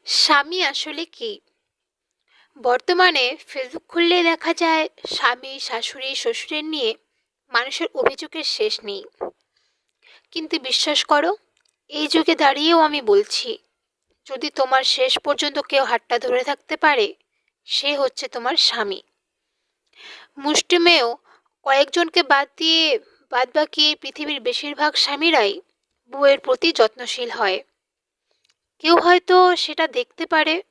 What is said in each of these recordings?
স্বামী আসলে কি? বর্তমানে ফেসবুক খুললেই দেখা যায় স্বামী, শাশুড়ি, শ্বশুরের নিয়ে মানুষের অভিযোগের শেষ নেই। কিন্তু বিশ্বাস করো, এই যুগে দাঁড়িয়েও আমি বলছি, যদি তোমার শেষ পর্যন্ত কেউ হাতটা ধরে থাকতে পারে, সে হচ্ছে তোমার স্বামী। মুষ্টিমেয় কয়েকজনকে বাদ দিয়ে বাদবাকি পৃথিবীর বেশিরভাগ স্বামীরাই বউয়ের প্রতি যত্নশীল হয়। কেউ হয়তো সেটা দেখতে পারে,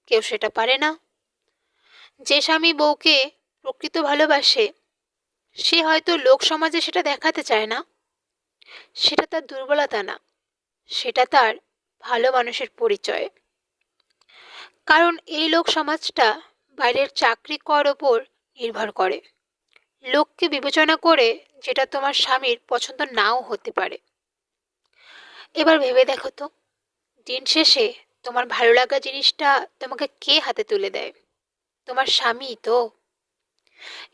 কেউ সেটা পারে না। যে স্বামী বউকে প্রকৃত ভালোবাসে, সে হয়তো লোক সমাজে সেটা দেখাতে চায় না। সেটা তার দুর্বলতা না, সেটা তার ভালো মানুষের পরিচয়। কারণ এই লোক সমাজটা বাইরের চাকরি কর ওপর নির্ভর করে, লোককে বিবেচনা করে, যেটা তোমার স্বামীর পছন্দ নাও হতে পারে। এবার ভেবে দেখো তো, দিন শেষে তোমার ভালো লাগা জিনিসটা তোমাকে কে হাতে তুলে দেয়? তোমার স্বামী তো।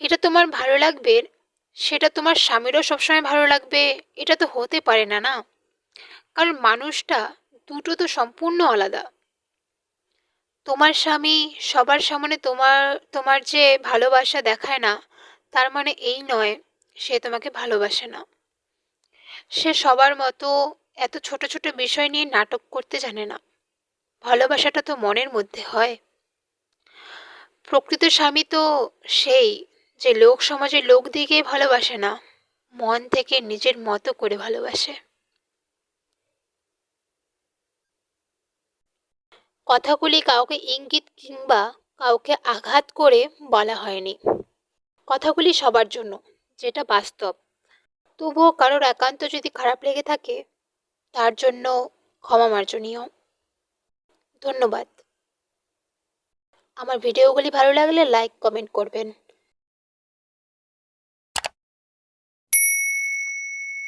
এটা তোমার ভালো লাগবে, সেটা তোমার স্বামীরও সবসময় ভালো লাগবে, এটা তো হতে পারে না, না? কারণ মানুষটা দুটো তো সম্পূর্ণ আলাদা। তোমার স্বামী সবার সামনে তোমার তোমার যে ভালোবাসা দেখায় না, তার মানে এই নয় সে তোমাকে ভালোবাসে না। সে সবার মতো এত ছোট ছোট বিষয় নিয়ে নাটক করতে জানে না। ভালোবাসাটা তো মনের মধ্যে হয়। প্রকৃত স্বামী তো সেই, যে লোক সমাজের লোক দিকে ভালোবাসে না, মন থেকে নিজের মতো করে ভালোবাসে। কথাগুলি কাউকে ইঙ্গিত কিংবা কাউকে আঘাত করে বলা হয়নি। কথাগুলি সবার জন্য, যেটা বাস্তব। তবুও কারোর একান্ত যদি খারাপ লেগে থাকে, তার জন্য ক্ষমা মার্জনীয়। ধন্যবাদ। আমার ভিডিওগুলি ভালো লাগলে লাইক কমেন্ট করবেন।